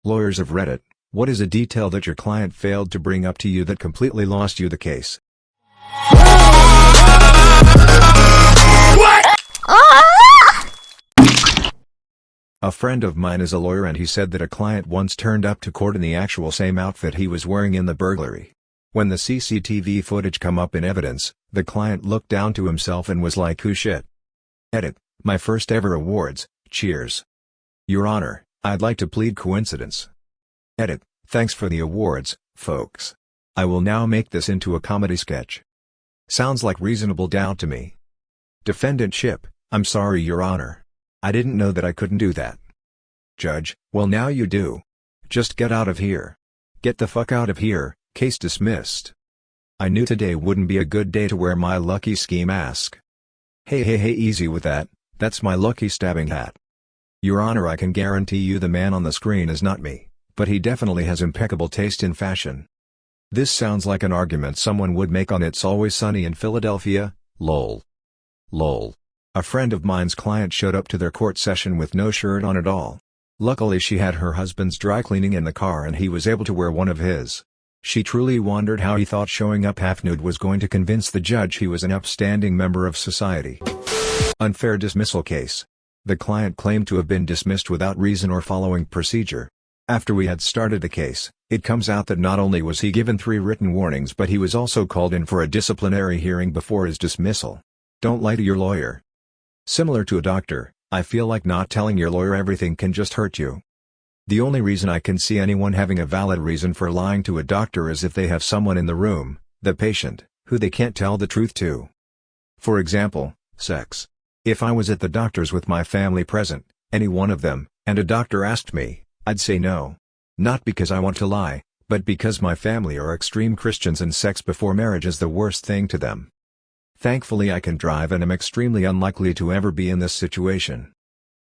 Lawyers of Reddit, what is a detail that your client failed to bring up to you that completely lost you the case? A friend of mine is a lawyer and he said that a client once turned up to court in the actual same outfit he was wearing in the burglary. When the CCTV footage come up in evidence, the client looked down to himself and was like, "Who shit?" Edit, my first ever awards, cheers. Your Honor, I'd like to plead coincidence. Edit, thanks for the awards, folks. I will now make this into a comedy sketch. Sounds like reasonable doubt to me. Defendant Chip, I'm sorry Your Honor. I didn't know that I couldn't do that. Judge, well now you do. Just get out of here. Get the fuck out of here, case dismissed. I knew today wouldn't be a good day to wear my lucky ski mask. Hey easy with that, that's my lucky stabbing hat. Your Honor, I can guarantee you the man on the screen is not me, but he definitely has impeccable taste in fashion. This sounds like an argument someone would make on It's Always Sunny in Philadelphia, lol. Lol. A friend of mine's client showed up to their court session with no shirt on at all. Luckily she had her husband's dry cleaning in the car and he was able to wear one of his. She truly wondered how he thought showing up half-nude was going to convince the judge he was an upstanding member of society. Unfair dismissal case. The client claimed to have been dismissed without reason or following procedure. After we had started the case, it comes out that not only was he given 3 written warnings but he was also called in for a disciplinary hearing before his dismissal. Don't lie to your lawyer. Similar to a doctor, I feel like not telling your lawyer everything can just hurt you. The only reason I can see anyone having a valid reason for lying to a doctor is if they have someone in the room, the patient, who they can't tell the truth to. For example, sex. If I was at the doctor's with my family present, any one of them, and a doctor asked me, I'd say no. Not because I want to lie, but because my family are extreme Christians and sex before marriage is the worst thing to them. Thankfully I can drive and am extremely unlikely to ever be in this situation.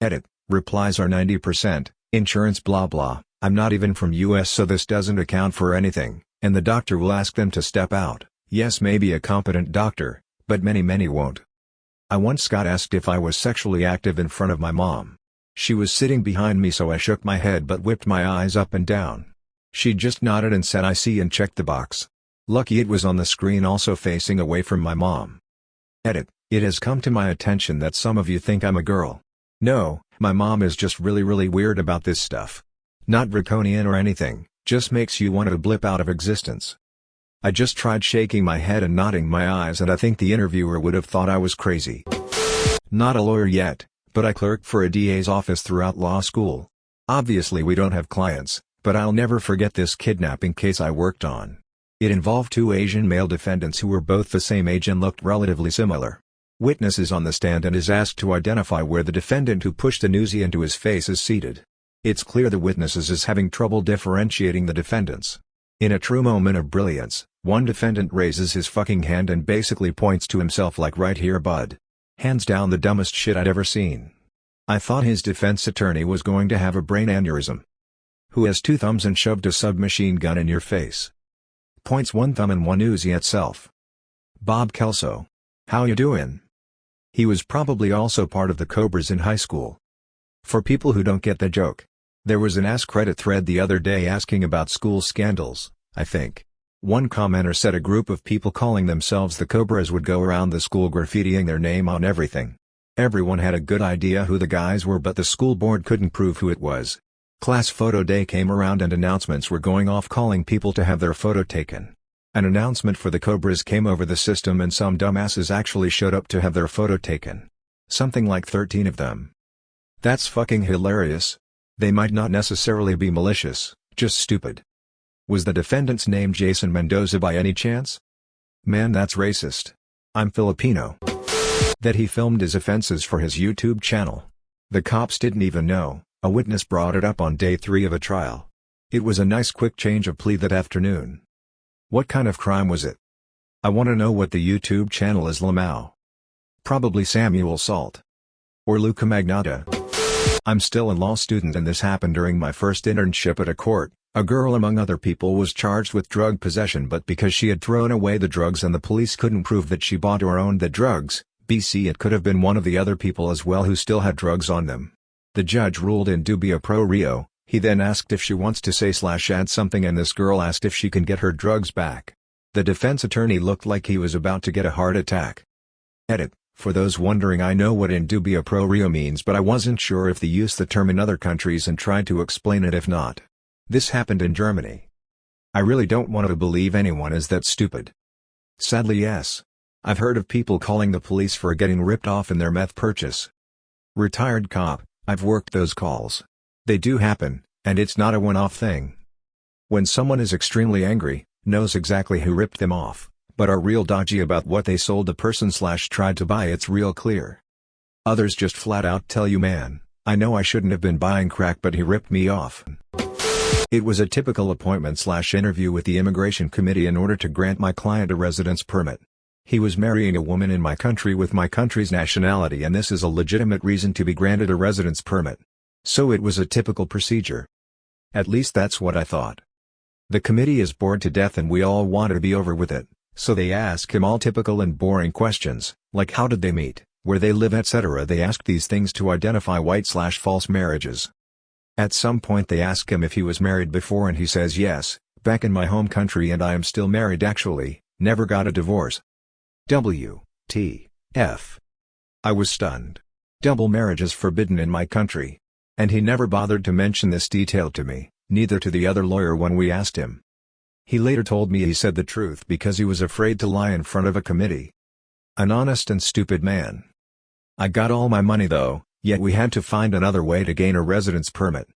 Edit, replies are 90%, insurance blah blah, I'm not even from US so this doesn't account for anything, and the doctor will ask them to step out. Yes, maybe a competent doctor, but many won't. I once got asked if I was sexually active in front of my mom. She was sitting behind me so I shook my head but whipped my eyes up and down. She just nodded and said I see and checked the box. Lucky it was on the screen also facing away from my mom. Edit, it has come to my attention that some of you think I'm a girl. No, my mom is just really weird about this stuff. Not draconian or anything, just makes you want to blip out of existence. I just tried shaking my head and nodding my eyes and I think the interviewer would have thought I was crazy. Not a lawyer yet, but I clerked for a DA's office throughout law school. Obviously we don't have clients, but I'll never forget this kidnapping case I worked on. It involved 2 Asian male defendants who were both the same age and looked relatively similar. Witness is on the stand and is asked to identify where the defendant who pushed the newsie into his face is seated. It's clear the witness is having trouble differentiating the defendants. In a true moment of brilliance, one defendant raises his fucking hand and basically points to himself like right here bud. Hands down the dumbest shit I'd ever seen. I thought his defense attorney was going to have a brain aneurysm. Who has 2 thumbs and shoved a submachine gun in your face? Points 1 thumb and 1 Uzi at self. Bob Kelso. How you doing? He was probably also part of the Cobras in high school. For people who don't get the joke. There was an AskReddit thread the other day asking about school scandals, I think. One commenter said a group of people calling themselves the Cobras would go around the school graffitiing their name on everything. Everyone had a good idea who the guys were but the school board couldn't prove who it was. Class photo day came around and announcements were going off calling people to have their photo taken. An announcement for the Cobras came over the system and some dumbasses actually showed up to have their photo taken. Something like 13 of them. That's fucking hilarious. They might not necessarily be malicious, just stupid. Was the defendant's name Jason Mendoza by any chance? Man, that's racist. I'm Filipino. That he filmed his offenses for his YouTube channel. The cops didn't even know, a witness brought it up on day 3 of a trial. It was a nice quick change of plea that afternoon. What kind of crime was it? I want to know what the YouTube channel is. Lamau. Probably Samuel Salt. Or Luca Magnotta. I'm still a law student and this happened during my first internship at a court. A girl among other people was charged with drug possession but because she had thrown away the drugs and the police couldn't prove that she bought or owned the drugs, BC it could have been one of the other people as well who still had drugs on them. The judge ruled in dubio pro reo, He then asked if she wants to say/add something and this girl asked if she can get her drugs back. The defense attorney looked like he was about to get a heart attack. Edit: for those wondering, I know what in dubio pro reo means, but I wasn't sure if they use the term in other countries and tried to explain it if not. This happened in Germany. I really don't want to believe anyone is that stupid. Sadly, yes. I've heard of people calling the police for getting ripped off in their meth purchase. Retired cop, I've worked those calls. They do happen, and it's not a one-off thing. When someone is extremely angry, knows exactly who ripped them off, but are real dodgy about what they sold the person/tried to buy, it's real clear. Others just flat out tell you, man, I know I shouldn't have been buying crack but he ripped me off. It was a typical appointment/interview with the immigration committee in order to grant my client a residence permit. He was marrying a woman in my country with my country's nationality, and this is a legitimate reason to be granted a residence permit. So it was a typical procedure. At least that's what I thought. The committee is bored to death and we all want to be over with it, so they ask him all typical and boring questions, like how did they meet, where they live, etc. They ask these things to identify white/false marriages. At some point they ask him if he was married before and he says yes, back in my home country, and I am still married actually, never got a divorce. WTF. I was stunned. Double marriage is forbidden in my country. And he never bothered to mention this detail to me, neither to the other lawyer when we asked him. He later told me he said the truth because he was afraid to lie in front of a committee. An honest and stupid man. I got all my money though, yet we had to find another way to gain a residence permit.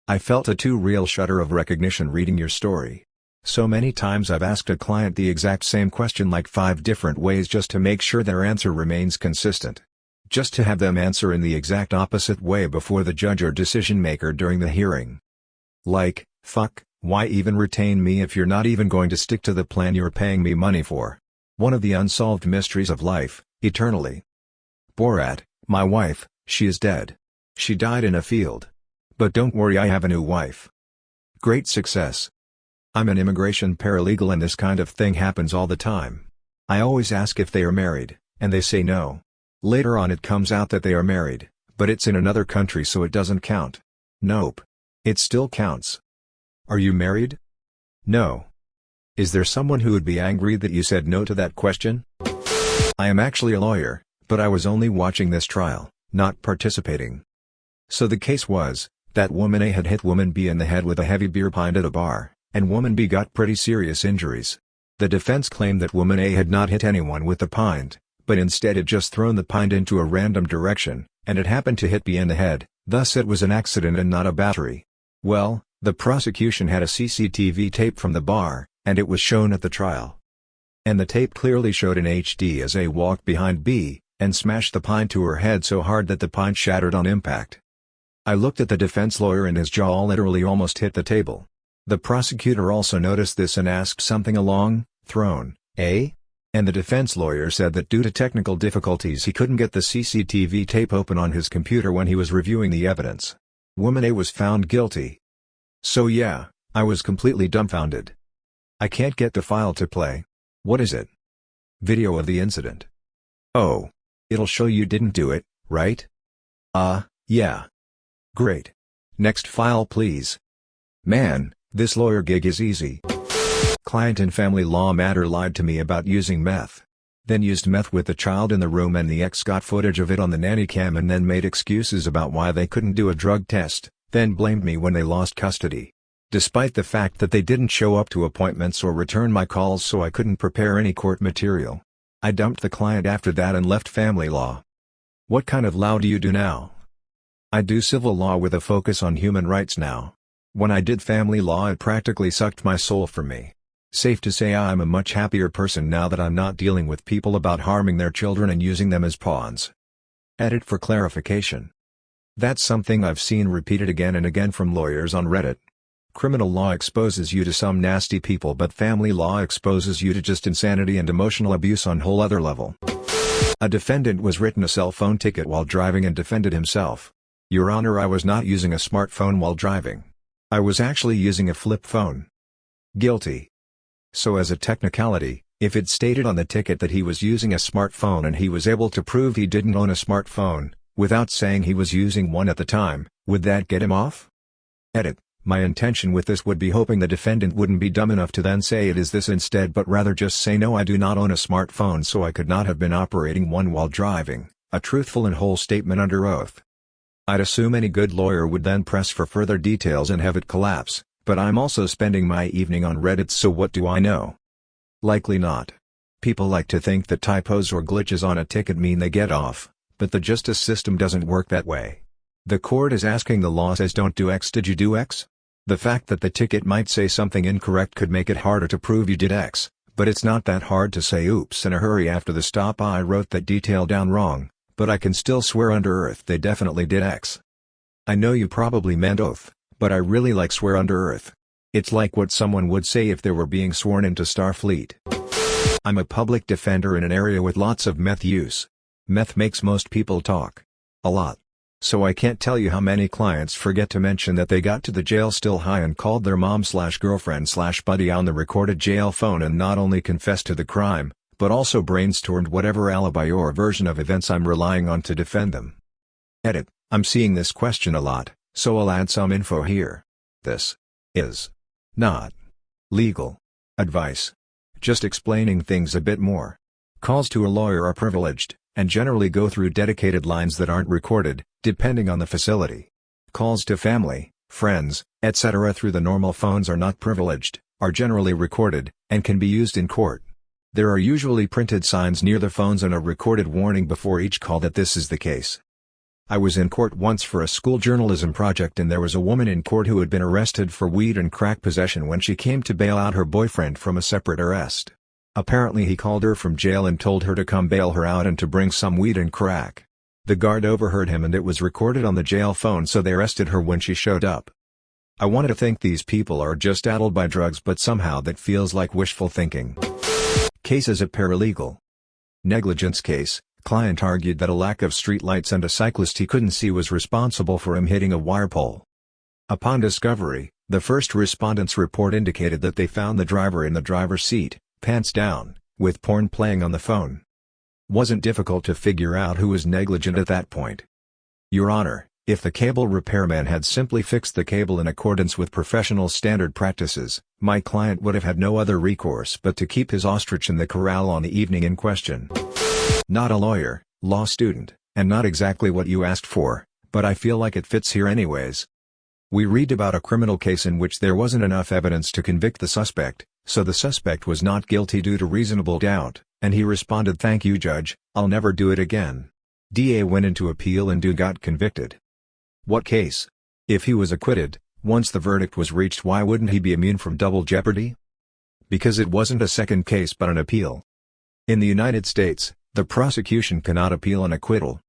I felt a too real shudder of recognition reading your story. So many times I've asked a client the exact same question like 5 different ways just to make sure their answer remains consistent. Just to have them answer in the exact opposite way before the judge or decision maker during the hearing. Like, fuck, why even retain me if you're not even going to stick to the plan you're paying me money for? One of the unsolved mysteries of life, eternally. Borat, my wife, she is dead. She died in a field. But don't worry, I have a new wife. Great success. I'm an immigration paralegal and this kind of thing happens all the time. I always ask if they are married, and they say no. Later on it comes out that they are married, but it's in another country so it doesn't count. Nope. It still counts. Are you married? No. Is there someone who would be angry that you said no to that question? I am actually a lawyer, but I was only watching this trial, not participating. So the case was, that woman A had hit woman B in the head with a heavy beer pint at a bar, and woman B got pretty serious injuries. The defense claimed that woman A had not hit anyone with the pint, but instead had just thrown the pint into a random direction, and it happened to hit B in the head, thus it was an accident and not a battery. Well, the prosecution had a CCTV tape from the bar, and it was shown at the trial. And the tape clearly showed in HD as A walked behind B, and smashed the pint to her head so hard that the pint shattered on impact. I looked at the defense lawyer and his jaw literally almost hit the table. The prosecutor also noticed this and asked something along, thrown, A? And the defense lawyer said that due to technical difficulties he couldn't get the CCTV tape open on his computer when he was reviewing the evidence. Woman A was found guilty. So yeah, I was completely dumbfounded. I can't get the file to play. What is it? Video of the incident. Oh. It'll show you didn't do it, right? Yeah. Great. Next file please. Man, this lawyer gig is easy. Client in family law matter lied to me about using meth. Then used meth with the child in the room and the ex got footage of it on the nanny cam and then made excuses about why they couldn't do a drug test, then blamed me when they lost custody. Despite the fact that they didn't show up to appointments or return my calls so I couldn't prepare any court material. I dumped the client after that and left family law. What kind of law do you do now? I do civil law with a focus on human rights now. When I did family law it practically sucked my soul from me. Safe to say I'm a much happier person now that I'm not dealing with people about harming their children and using them as pawns. Edit for clarification. That's something I've seen repeated again and again from lawyers on Reddit. Criminal law exposes you to some nasty people but family law exposes you to just insanity and emotional abuse on whole other level. A defendant was written a cell phone ticket while driving and defended himself. Your Honor, I was not using a smartphone while driving. I was actually using a flip phone. Guilty. So as a technicality, if it stated on the ticket that he was using a smartphone and he was able to prove he didn't own a smartphone, without saying he was using one at the time, would that get him off? Edit. My intention with this would be hoping the defendant wouldn't be dumb enough to then say it is this instead, but rather just say no, I do not own a smartphone, so I could not have been operating one while driving, a truthful and whole statement under oath. I'd assume any good lawyer would then press for further details and have it collapse, but I'm also spending my evening on Reddit, so what do I know? Likely not. People like to think that typos or glitches on a ticket mean they get off, but the justice system doesn't work that way. The court is asking, the law says don't do X, did you do X? The fact that the ticket might say something incorrect could make it harder to prove you did X, but it's not that hard to say oops in a hurry after the stop. I wrote that detail down wrong, but I can still swear under oath they definitely did X. I know you probably meant oath, but I really like swear under oath. It's like what someone would say if they were being sworn into Starfleet. I'm a public defender in an area with lots of meth use. Meth makes most people talk. A lot. So I can't tell you how many clients forget to mention that they got to the jail still high and called their mom/girlfriend/buddy on the recorded jail phone and not only confessed to the crime, but also brainstormed whatever alibi or version of events I'm relying on to defend them. Edit. I'm seeing this question a lot, so I'll add some info here. This is not legal advice. Just explaining things a bit more. Calls to a lawyer are privileged, and generally go through dedicated lines that aren't recorded, depending on the facility. Calls to family, friends, etc. through the normal phones are not privileged, are generally recorded, and can be used in court. There are usually printed signs near the phones and a recorded warning before each call that this is the case. I was in court once for a school journalism project, and there was a woman in court who had been arrested for weed and crack possession when she came to bail out her boyfriend from a separate arrest. Apparently he called her from jail and told her to come bail her out and to bring some weed and crack. The guard overheard him and it was recorded on the jail phone, so they arrested her when she showed up. I wanted to think these people are just addled by drugs, but somehow that feels like wishful thinking. Case as a paralegal. Negligence case. Client argued that a lack of streetlights and a cyclist he couldn't see was responsible for him hitting a wire pole. Upon discovery, the first respondent's report indicated that they found the driver in the driver's seat, pants down, with porn playing on the phone. Wasn't difficult to figure out who was negligent at that point. Your Honor, if the cable repairman had simply fixed the cable in accordance with professional standard practices, my client would have had no other recourse but to keep his ostrich in the corral on the evening in question. Not a lawyer, law student, and not exactly what you asked for, but I feel like it fits here anyways. We read about a criminal case in which there wasn't enough evidence to convict the suspect, so the suspect was not guilty due to reasonable doubt, and he responded, "Thank you, Judge, I'll never do it again." DA went into appeal and got convicted. What case? If he was acquitted, once the verdict was reached, why wouldn't he be immune from double jeopardy? Because it wasn't a second case but an appeal. In the United States, the prosecution cannot appeal an acquittal.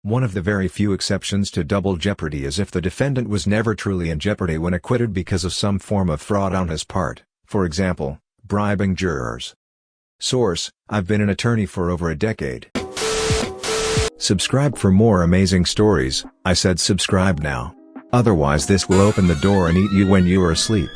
One of the very few exceptions to double jeopardy is if the defendant was never truly in jeopardy when acquitted because of some form of fraud on his part, for example, bribing jurors. Source: I've been an attorney for over a decade. Subscribe for more amazing stories. I said subscribe now. Otherwise this will open the door and eat you when you are asleep.